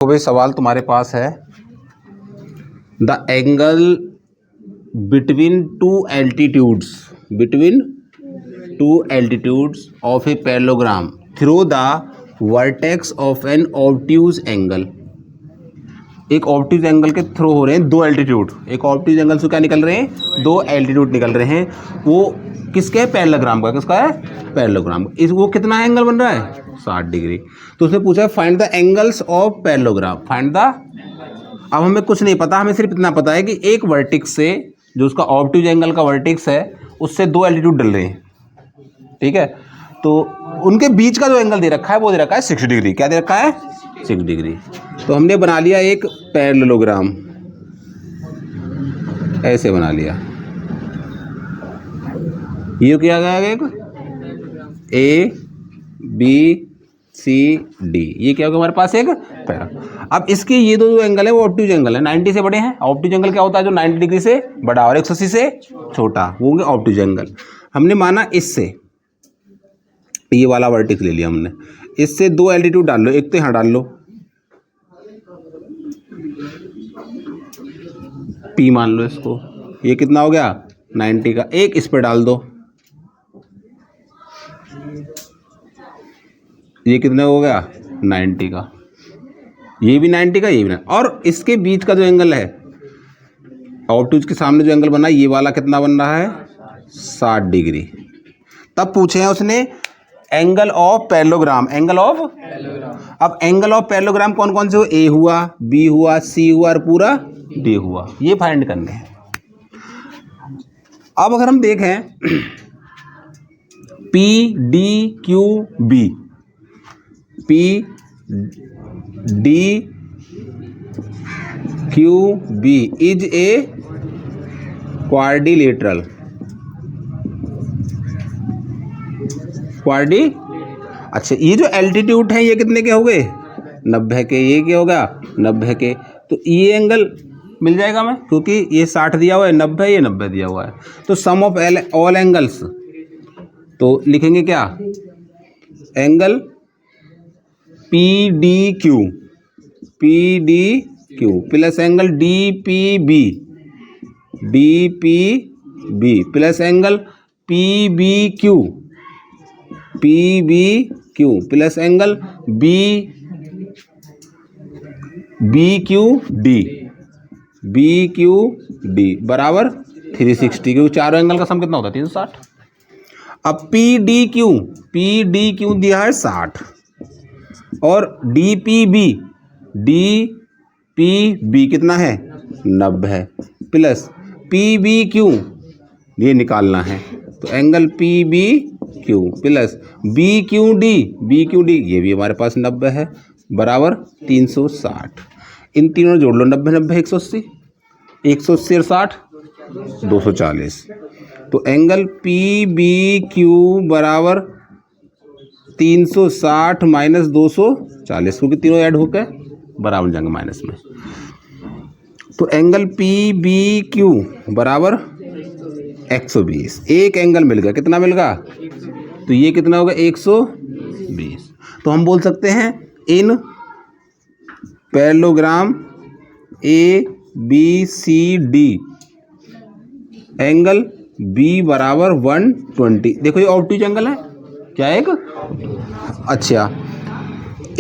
तो भाई सवाल तुम्हारे पास है, the angle between two altitudes of a parallelogram through the vertex of an obtuse angle. एक ऑब्ट्यूज एंगल के थ्रू हो रहे हैं दो एल्टीट्यूड, एक ऑब्ट्यूज एंगल से क्या निकल रहे हैं, दो एल्टीट्यूड निकल रहे हैं। वो किसके है, पैरेललोग्राम का। किसका है, पैरेललोग्राम। इस वो कितना एंगल बन रहा है, 60 डिग्री। तो उसने पूछा है find the angles of parallelogram, find the. अब हमें कुछ नहीं पता, हमें सिर्फ इतना पता है कि एक वर्टेक्स से, जो उसका ऑब्ट्यूज एंगल का वर्टेक्स है, उससे दो एल्टीट्यूड डल रहे हैं, ठीक है। तो उनके बीच का जो एंगल दे रखा है वो दे रखा है 60 डिग्री। क्या दे रखा है, 6 डिग्री। तो हमने बना लिया एक पैरेललोग्राम, ऐसे बना लिया। ये क्या गया, एक ए बी सी डी, ये क्या होगा हमारे पास एक पैरा। अब इसके ये दो जो एंगल है वो ऑब्ट्यूज एंगल है, 90 से बड़े हैं। ऑब्ट्यूज एंगल क्या होता है, जो 90 डिग्री से बड़ा और 180 से छोटा, वो होंगे ऑब्ट्यूज एंगल। हमने माना इससे ये वाला वर्टेक्स ले लिया हमने, इससे दो एल्टीट्यूड डाल लो, एक तो यहाँ डाल लो P मान लो इसको, ये कितना हो गया 90 का, एक इस पर डाल दो, ये कितना हो गया 90 का, ये भी 90 का, ये भी 90। और इसके बीच का जो एंगल है, ऑब्ट्यूज के सामने जो एंगल बना है, ये वाला कितना बन रहा है 60 डिग्री। तब पूछे हैं उसने angle of parallelogram, angle of. अब एंगल ऑफ पैरेललोग्राम कौन कौन से हो, ए हुआ, बी हुआ, सी हुआ और पूरा डी हुआ, ये फाइंड करने हैं। अब अगर हम देखें P D Q B, P D Q B is a quadrilateral, quadri. अच्छा, ये जो एल्टीट्यूड है ये कितने के हो गए, 90 के। ये क्या होगा 90 के। तो ये एंगल मिल जाएगा हमें, क्योंकि ये 60 दिया हुआ है, 90 ये 90 दिया हुआ है। तो सम ऑफ ऑल एंगल्स, तो लिखेंगे क्या, angle P D Q plus angle D P B plus angle P B Q plus angle B Q D बराबर 360, क्योंकि चारों एंगल का सम कितना होता है 360। अब पी डी क्यू दिया है 60 और डी पी बी कितना है 90 प्लस पी बी क्यू ये निकालना है। तो angle P B Q plus B Q D ये भी हमारे पास 90 है, बराबर 360। इन तीनों जोड़ लो, 90 90 180, 180 और 60 240। तो एंगल पी बी क्यू बराबर 360 माइनस 240, क्योंकि तीनों ऐड होकर बराबर जाएंगे माइनस में। तो एंगल पी बी क्यू बराबर 120। एक एंगल मिल गया, कितना मिल गया, तो ये कितना होगा 120। तो हम बोल सकते हैं in parallelogram A B C D angle B बराबर 120। देखो ये ऑब्ट्यूज एंगल है, क्या है एक। अच्छा,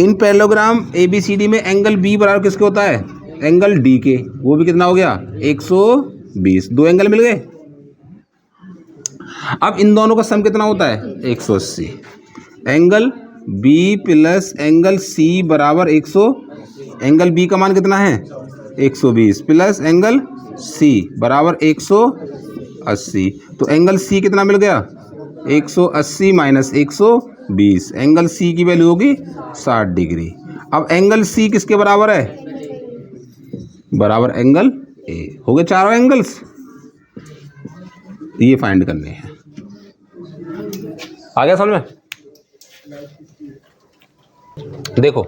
इन parallelogram A B C D में एंगल बी बराबर किसके होता है, एंगल डी के। वो भी कितना हो गया 120। दो एंगल मिल गए। अब इन दोनों का सम कितना होता है 180। Angle B plus angle C बराबर 100, एंगल बी का मान कितना है 120 प्लस एंगल सी बराबर 180। तो एंगल सी कितना मिल गया 180 माइनस 120, एंगल सी की वैल्यू होगी 60 डिग्री। अब एंगल सी किसके बराबर है, बराबर एंगल ए। हो गए चारों एंगल्स, ये फाइंड करने हैं। आ गया समझ में। देखो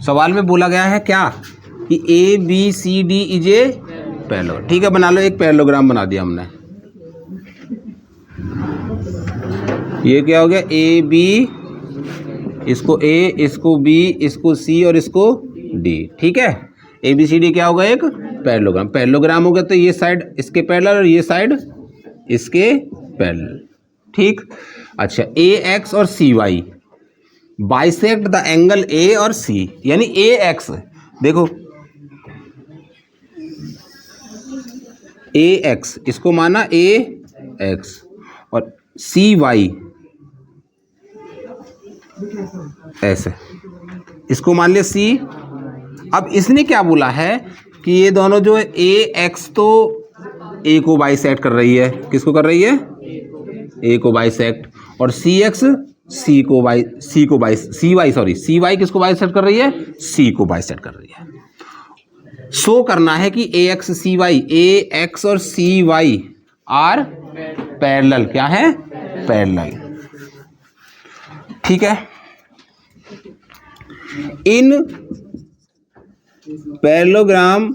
सवाल में बोला गया है क्या कि A B C D is a parallelogram. ठीक है, बना लो, एक पैरेललोग्राम बना दिया हमने। ये क्या हो गया, ए बी इसको ए, इसको बी, इसको सी और इसको डी। ठीक है, ए बी सी डी क्या होगा, एक पैरेललोग्राम। पैरेललोग्राम हो गया तो ये साइड इसके पैरेलल और ये साइड इसके पैरेलल। ठीक, अच्छा, ए एक्स और C Y bisect the angle A और सी, यानी ए एक्स देखो, ए एक्स इसको माना ए एक्स और सी वाई ऐसे, इसको मान लिया सी। अब इसने क्या बोला है कि ये दोनों जो है ए एक्स तो ए को बाइसेक्ट कर रही है, किसको कर रही है, ए को बाइसेक्ट, और सी एक्स सी वाई किसको बाइसेक्ट कर रही है, सी को बाइसेक्ट कर रही है। शो करना है कि ए एक्स सी वाई, ए एक्स और सी वाई आर पैरेलल, क्या है, पैरेलल। ठीक है, in parallelogram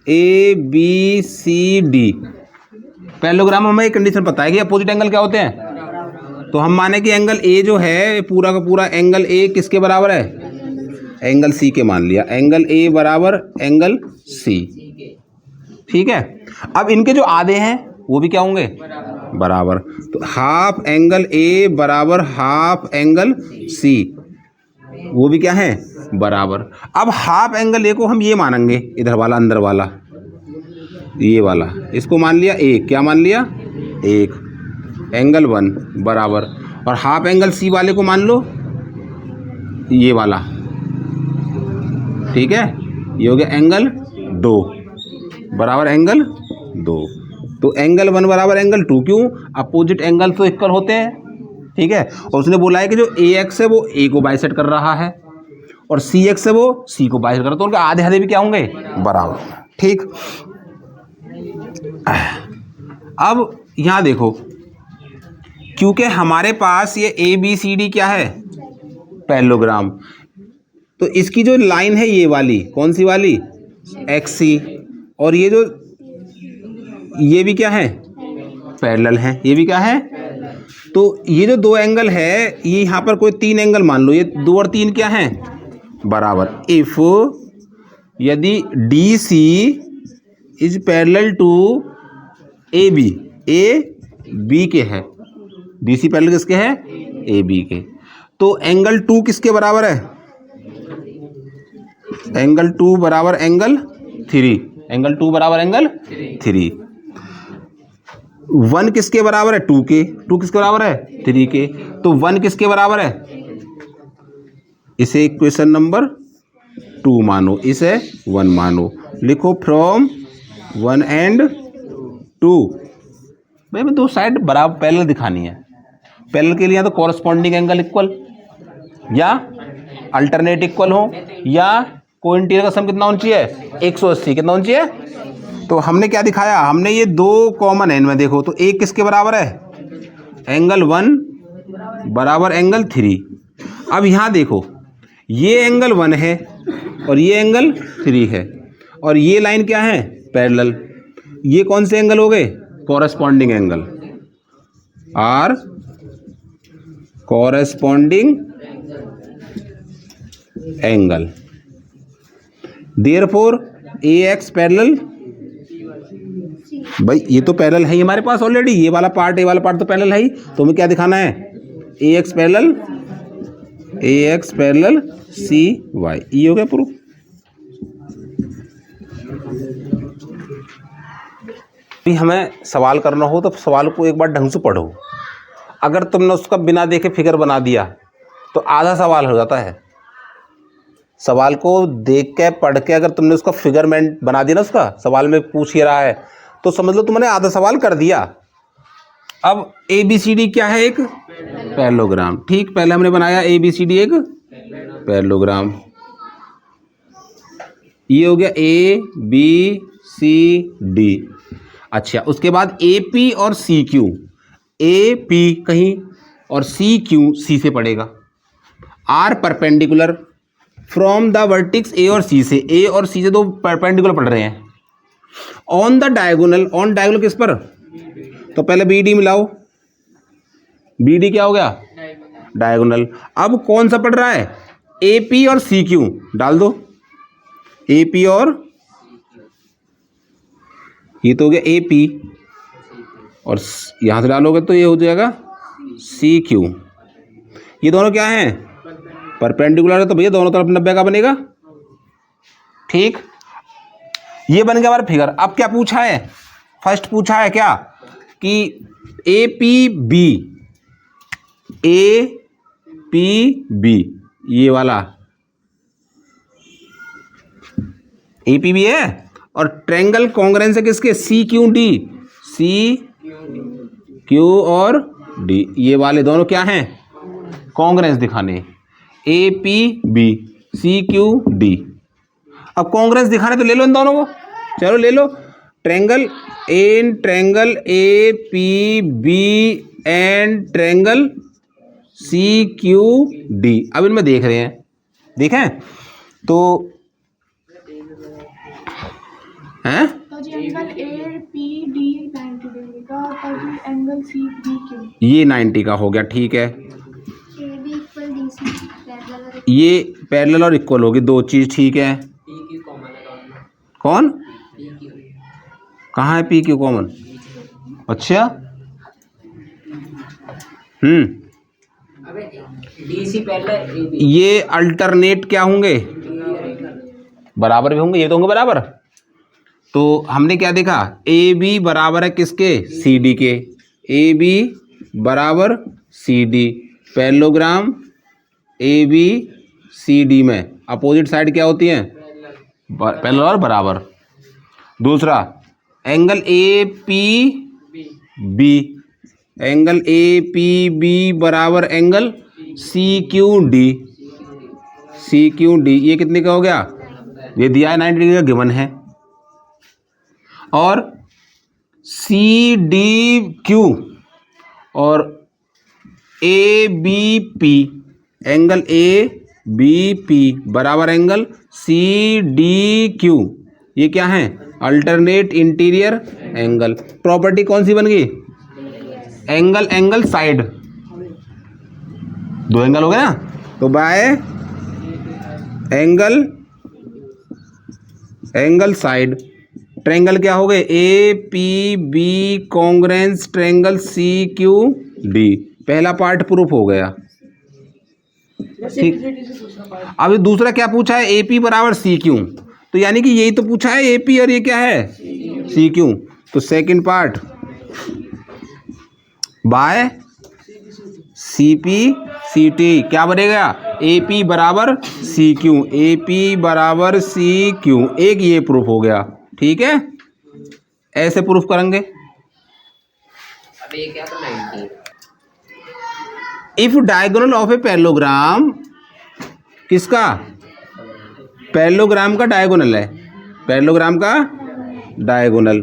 A B C D, parallelogram हमें एक कंडीशन पता है कि अपोजिट एंगल क्या होते हैं, तो हम माने कि एंगल ए जो है पूरा का पूरा एंगल ए किसके बराबर है, एंगल सी के मान लिया, एंगल ए बराबर एंगल सी। ठीक है, अब इनके जो आधे हैं वो भी क्या होंगे, बराबर, तो हाफ एंगल ए बराबर हाफ एंगल सी, वो भी क्या है, बराबर। अब हाफ एंगल ए को हम ये मानेंगे, इधर वाला अंदर वाला ये वाला, इसको मान लिया एक, क्या मान लिया, एक एंगल 1 बराबर, और हाफ एंगल सी वाले को मान लो ये वाला। ठीक है, ये हो गया एंगल 2 बराबर एंगल 2, तो एंगल 1 बराबर एंगल 2, क्यों, अपोजिट एंगल तो इक्वल होते हैं। ठीक है, और उसने बोला है कि जो ए एक्स है वो ए को बाइसेक्ट कर रहा है और सी एक्स है वो सी को बाइसेक्ट कर रहा है, तो उनके आधे आधे भी क्या होंगे, बराबर। ठीक, अब यहां देखो, क्योंकि हमारे पास ये ए बी सी डी क्या है, पैरेललोग्राम, तो इसकी जो लाइन है ये वाली, कौन सी वाली, एक्स सी, और ये जो ये भी क्या है, पैरेलल है, ये भी क्या है, तो ये जो दो एंगल है ये यहाँ पर कोई 3 एंगल मान लो, ये 2 और 3 क्या हैं, बराबर। इफ यदि D C is parallel to A B के है, डी सी पैरेलल किसके है, ए बी के, तो एंगल 2 किसके बराबर है, एंगल 2 बराबर एंगल 3, एंगल 2 बराबर एंगल 3। 1 किसके बराबर है, 2 के, 2 किसके बराबर है, 3 के, तो 1 किसके बराबर है, इसे इक्वेशन नंबर 2 मानो, इसे 1 मानो, लिखो फ्रॉम 1 एंड 2। भाई मैं दो साइड बराबर पैरेलल दिखानी है, पैरेलल के लिए या तो कॉरस्पॉन्डिंग एंगल इक्वल या अल्टरनेट इक्वल हो, या कोइंटीरियर का सम कितना होना चाहिए, 180, कितना होना चाहिए। तो हमने क्या दिखाया, हमने ये 2 कॉमन है इनमें, देखो तो एक किसके बराबर है, एंगल 1 बराबर एंगल 3। अब यहाँ देखो ये एंगल 1 है और ये एंगल 3 है, और ये लाइन क्या है, पैरेलल, ये कौन से एंगल हो गए, corresponding angle, are corresponding angle, therefore A X parallel, भाई ये तो पैरेलल है ही हमारे पास ऑलरेडी, ये वाला पार्ट ए वाला पार्ट तो पैरेलल है ही, तो हमें क्या दिखाना है, ए एक्स पैरेलल सी वाई, ये हो गया प्रूफ। भी हमें सवाल करना हो तो सवाल को एक बार ढंग से पढ़ो, अगर तुमने उसका बिना देखे फिगर बना दिया तो आधा सवाल हो जाता है। सवाल को देख के पढ़ के अगर तुमने उसका फिगरमेंट बना दिया ना, उसका सवाल में पूछ ही रहा है तो समझ लो तुमने आधा सवाल कर दिया। अब ए बी सी डी क्या है, एक पैरेललोग्राम। ठीक, पहले हमने बनाया ए बी सी डी एक पैरेललोग्राम, ये हो गया ए बी सी डी। अच्छा, उसके बाद ए पी और सी क्यू, ए पी कहीं और सी क्यू सी से पड़ेगा, R perpendicular from the vertex A और सी से, ए और सी से दो परपेंडिकुलर पड़ रहे हैं, on the diagonal, on diagonal किस पर, तो पहले बी डी मिलाओ, बी डी क्या हो गया, डायगोनल। अब कौन सा पड़ रहा है, ए पी और सी क्यू डाल दो, ए पी और ये तो हो गया ए पी, और यहां से डालोगे तो ये हो जाएगा सी क्यू। ये दोनों क्या हैं, परपेंडिकुलर है, तो भैया दोनों तरफ 90 का बनेगा। ठीक, ये बन गया हमारा फिगर। अब क्या पूछा है, फर्स्ट पूछा है क्या कि A P B, A P B, ये वाला ए पी बी है, और ट्रायंगल कॉन्ग्रेंस है किसके, C Q D, C Q और डी, ये वाले दोनों क्या हैं, कॉन्ग्रेंस दिखाने, A P B C Q D. अब कॉन्ग्रेंस दिखाने तो ले लो इन दोनों को, चलो ले लो। Triangle A P B and triangle C Q D. अब इनमें देख रहे हैं, देखें तो हैं angle A P D 90 degree का, और एंगल सी डी क्यू ये 90 का हो गया। ठीक है, ये पैरेलल और इक्वल होगी, दो चीज। ठीक है, कौन कहाँ है पी क्यू कॉमन, अच्छा ये अल्टरनेट क्या होंगे, बराबर भी होंगे, ये तो होंगे बराबर। तो हमने क्या देखा, ए बी बराबर है किसके, सी डी के, ए बी बराबर C D, parallelogram A B C D में अपोजिट साइड क्या होती हैं, पैरेलल और बराबर। दूसरा angle A P B, angle A P B बराबर angle C Q D, C Q D, ये कितने का हो गया, ये दिया है 90 डिग्री का गिवन है। और सी डी क्यू और A B P, angle A B P बराबर एंगल सी डी क्यू, ये क्या है, अल्टरनेट इंटीरियर एंगल। प्रॉपर्टी कौन सी बन गई, एंगल एंगल साइड, दो एंगल हो गया ना, तो by angle angle side. Triangle क्या हो गए, A P B congruence triangle C Q D, पहला पार्ट प्रूफ हो गया। ठीक, अब दूसरा क्या पूछा है, ए पी बराबर सी क्यू, तो यानी कि यही तो पूछा है, ए पी और ये क्या है, सी क्यू। तो second part by C P C T क्या बनेगा, ए पी बराबर सी क्यू, ए पी बराबर सी क्यू, एक ये प्रूफ हो गया। ठीक है, ऐसे प्रूफ करेंगे। अब ये क्या, तो 90 if diagonal of a parallelogram, किसका, पैरेललोग्राम का डायगोनल है, पैरेललोग्राम का डायगोनल,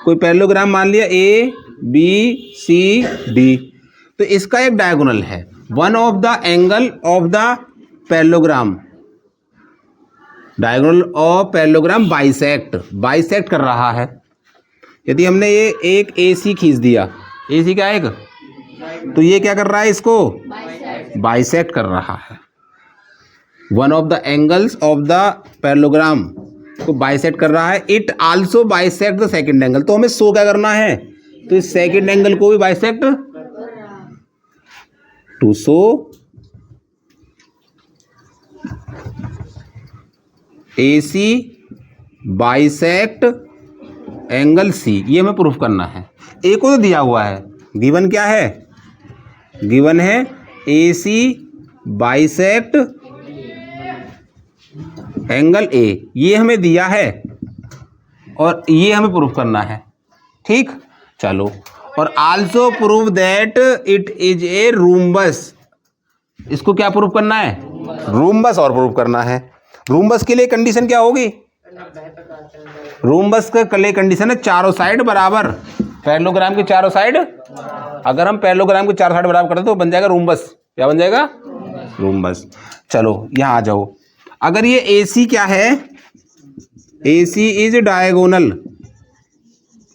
कोई पैरेललोग्राम मान लिया ए बी सी डी, तो इसका एक डायगोनल है, one of the angle of the parallelogram, diagonal of parallelogram bisect कर रहा है। यदि हमने ये एक ए सी खींच दिया, ए सी क्या है एक, तो ये क्या कर रहा है, इसको बाइसेक्ट कर रहा है, one of the angles of the parallelogram को बाइसेक्ट कर रहा है। It also bisect the second angle, तो हमें शो क्या करना है, तो इस सेकंड एंगल को भी bisect, to show AC bisect angle C, ये हमें प्रूफ करना है। ए को तो दिया हुआ है, गिवन क्या है, गिवन है AC बाइसेक्ट एंगल ए, ये हमें दिया है और ये हमें प्रूफ करना है। ठीक, चलो, और also prove that it is a rhombus, इसको क्या प्रूफ करना है, रूम्बस और प्रूफ करना है। रूम्बस के लिए कंडीशन क्या होगी, रूम्बस का लिए कंडीशन है चारों साइड बराबर, पैरेललोग्राम के चारों साइड, अगर हम पैरेललोग्राम के चारों साइड बराबर करते तो बन जाएगा रूम्बस, क्या बन जाएगा, रूम्बस। चलो यहाँ आ जाओ, अगर ये AC क्या है, AC इज डायगोनल,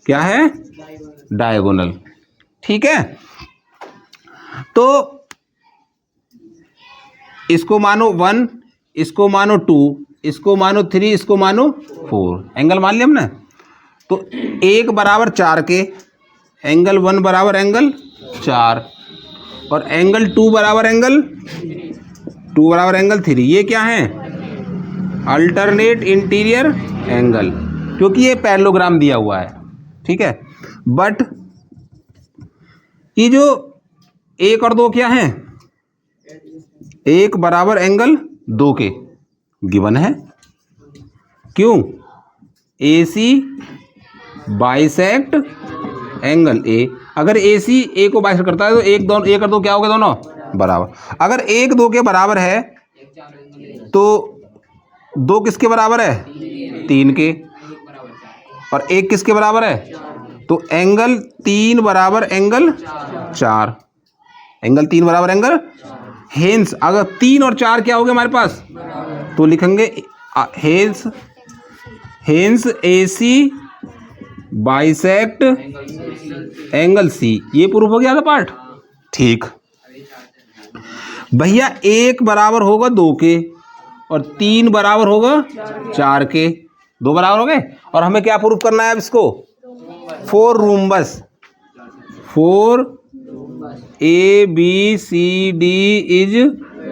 क्या है, डायगोनल। ठीक है, तो इसको मानो 1, इसको मानो 2, इसको मानो 3, इसको मानो 4, एंगल मान लिया हमने। तो 1 बराबर 4 के एंगल 1 बराबर एंगल 4 और एंगल 2 बराबर एंगल 3। ये क्या है? अल्टरनेट इंटीरियर एंगल, क्योंकि ये पैरेललोग्राम दिया हुआ है, ठीक है। बट ये जो 1 और 2 क्या हैं? 1 बराबर एंगल 2 के गिवन है। क्यों? AC bisect angle A। अगर AC A को बाइसेक्ट करता है तो 1 और 2 क्या हो गए? दोनों बराबर। अगर 1 2 के बराबर है तो 2 किसके बराबर है? 3 के। और 1 किसके बराबर है? तो एंगल 3 बराबर एंगल 4। एंगल 3 बराबर एंगल। हेंस अगर 3 और 4 क्या हो गए हमारे पास, तो लिखेंगे hence AC bisect angle C। ये प्रूफ हो गया था पार्ट, ठीक। भैया 1 बराबर होगा 2 के और 3 बराबर होगा 4 के, 2 बराबर हो गए। और हमें क्या प्रूफ करना है अब इसको? 4 रूम्बस। 4 ABCD इज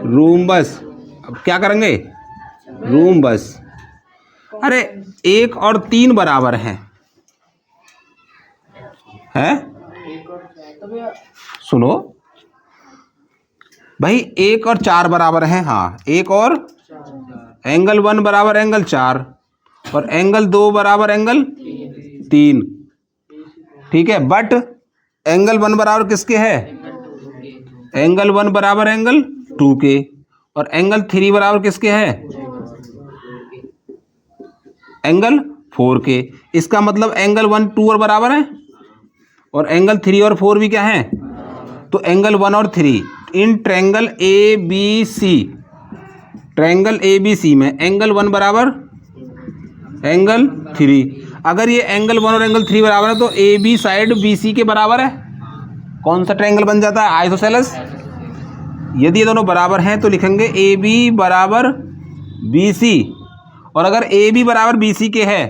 रूम्बस। अब क्या करेंगे? रूम्बस। अरे 1 और 3 बराबर हैं, सुनो भाई, 1 और 4 बराबर हैं। हाँ, 1 और एंगल 1 बराबर एंगल 4 और एंगल 2 बराबर एंगल 3, ठीक है। बट एंगल 1 बराबर किसके है? एंगल 1 बराबर एंगल 2 के और एंगल 3 बराबर किसके है? एंगल 4 के। इसका मतलब एंगल 1 2 और बराबर है और एंगल 3 और 4 भी क्या है? तो एंगल 1 और 3 इन ट्रायंगल ABC में एंगल 1 बराबर एंगल 3। अगर ये एंगल 1 और एंगल 3 बराबर है तो AB साइड BC के बराबर है। कौन सा ट्रायंगल बन जाता है? आइसोसेलेस। यदि ये दोनों बराबर हैं तो लिखेंगे AB बराबर BC। और अगर AB बराबर BC के है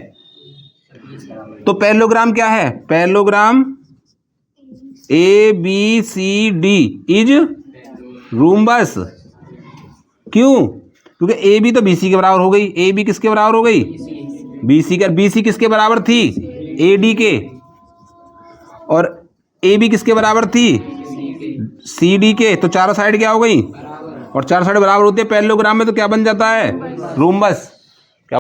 तो पैरेललोग्राम क्या है? Parallelogram ABCD is rhombus. क्यों? क्योंकि AB तो BC के बराबर हो गई। AB किसके बराबर हो गई? BC के। BC किसके बराबर थी? AD के। और AB किसके बराबर थी? CD के। तो चारों साइड क्या हो गई? और चारों साइड बराबर होती है पैरेललोग्राम में, तो क्या बन जाता है? रूम्बस।